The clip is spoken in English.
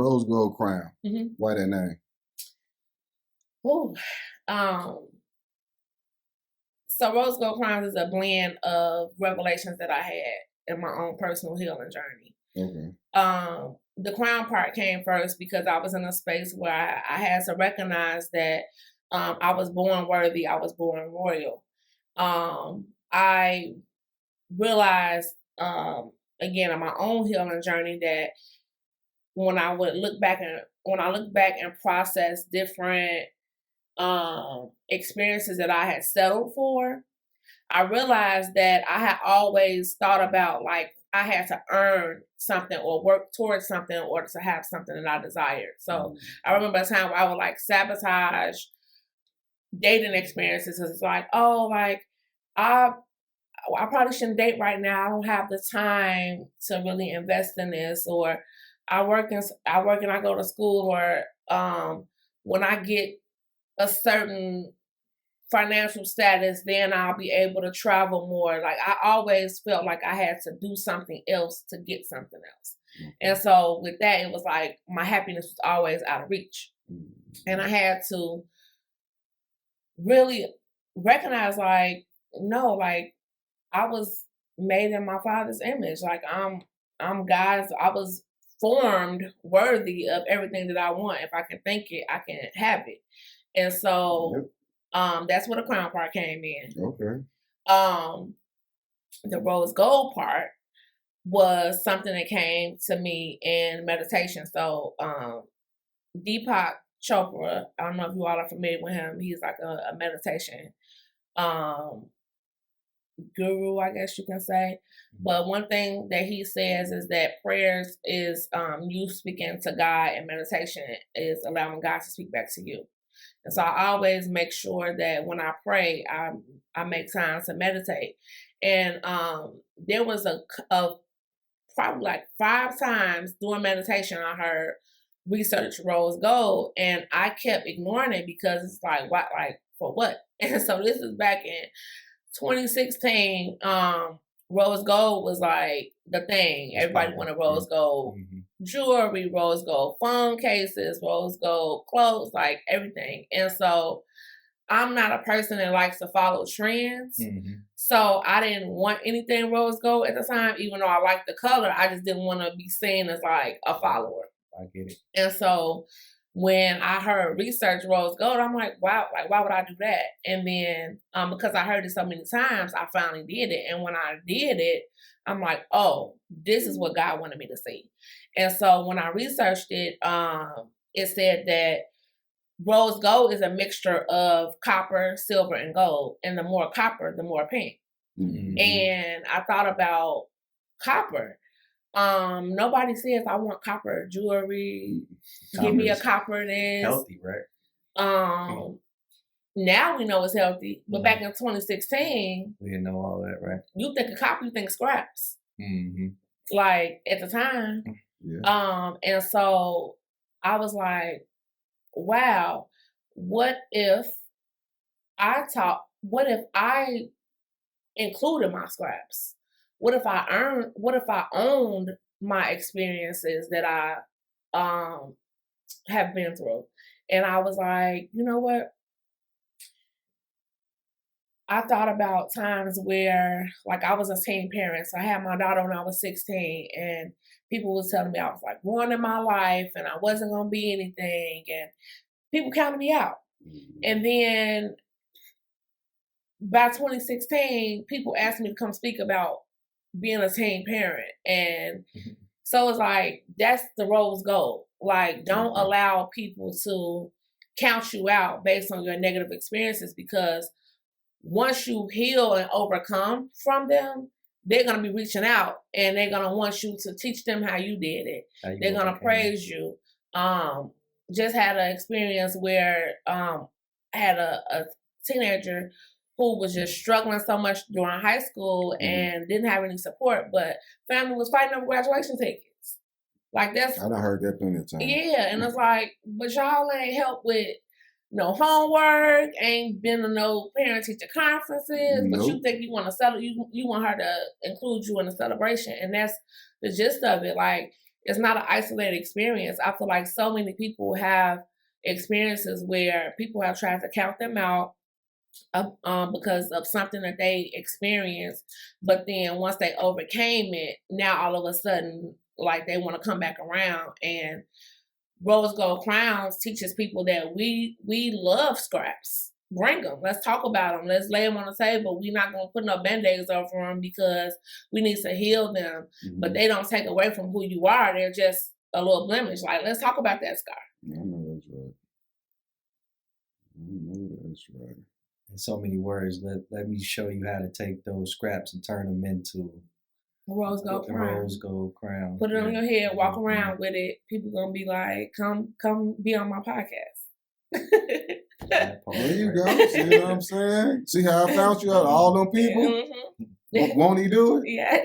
Rose Gold Crown. Mm-hmm. Why that name? Ooh. So Rose Gold Crowns is a blend of revelations that I had in my own personal healing journey. Okay. The crown part came first because I was in a space where I had to recognize that I was born worthy, I was born royal. I realized, again, on my own healing journey, that when I look back and process different experiences that I had settled for, I realized that I had always thought about like I had to earn something or work towards something in order to have something that I desired. So I remember a time where I would like sabotage dating experiences because it's like, oh, like I probably shouldn't date right now. I don't have the time to really invest in this, or I work and I go to school, or when I get a certain financial status, then I'll be able to travel more. Like I always felt like I had to do something else to get something else. Mm-hmm. And so with that, it was like my happiness was always out of reach. Mm-hmm. And I had to really recognize like, no, like I was made in my Father's image. Like I'm God's, I was formed worthy of everything that I want. If I can think it, I can have it. And so that's where the crown part came in. Okay. The rose gold part was something that came to me in meditation. So Deepak Chopra, I don't know if you all are familiar with him. He's like a meditation guru, I guess you can say. But one thing that he says is that prayers is you speaking to God, and meditation is allowing God to speak back to you. And so I always make sure that when I pray, I make time to meditate. And there was a probably like 5 times during meditation I heard research rose gold, and I kept ignoring it because it's like, what, like for what? And so this is back in 2016. Rose gold was like the thing. Everybody wanted rose gold jewelry, rose gold phone cases, rose gold clothes, like everything. And so I'm not a person that likes to follow trends. Mm-hmm. So I didn't want anything rose gold at the time, even though I liked the color. I just didn't want to be seen as like a follower. I get it. And so when I heard research rose gold, I'm like, wow, like why would I do that? And then because I heard it so many times, I finally did it. And when I did it, I'm like, oh, this is what God wanted me to see. And so when I researched it, it said that rose gold is a mixture of copper, silver, and gold. And the more copper, the more pink. Mm-hmm. And I thought about copper. Nobody says I want copper jewelry. Give me a copper this. Healthy, right? Now we know it's healthy, but back in 2016, we didn't know all that, right? You think of copper, you think scraps. Mm-hmm. Like at the time, yeah. And so I was like, wow, what if I included my scraps? What if I owned my experiences that I have been through? And I was like, you know what? I thought about times where, like, I was a teen parent. So I had my daughter when I was 16, and people was telling me I was like ruining my life and I wasn't going to be anything, and people counted me out. Mm-hmm. And then by 2016, people asked me to come speak about being a teen parent. And so it's like, that's the rose gold. Like, don't allow people to count you out based on your negative experiences, because once you heal and overcome from them, they're going to be reaching out and they're going to want you to teach them how you did it. They're going to praise you. Just had an experience where I had a teenager who was just struggling so much during high school and didn't have any support, but family was fighting over graduation tickets. Like that's... I done heard that plenty of times. Yeah, and it's like, but y'all ain't helped with no homework, ain't been to no parent-teacher conferences, but you think you want to settle, you want her to include you in the celebration, and that's the gist of it. Like, it's not an isolated experience. I feel like so many people have experiences where people have tried to count them out because of something that they experienced, but then once they overcame it, now all of a sudden, like they want to come back around. And Rose Gold Crowns teaches people that we love scraps. Bring them. Let's talk about them. Let's lay them on the table. We're not going to put no band-aids over them because we need to heal them. Mm-hmm. But they don't take away from who you are. They're just a little blemish. Like, let's talk about that scar. I know that's right. I know that's right. In so many words, let me show you how to take those scraps and turn them into Rose Gold Crown. Rose Gold Crown. Put it on your head, walk around with it. People gonna be like, come be on my podcast. There you go. See what I'm saying? See how I found you out of all them people? Mm-hmm. Won't he do it? Yeah.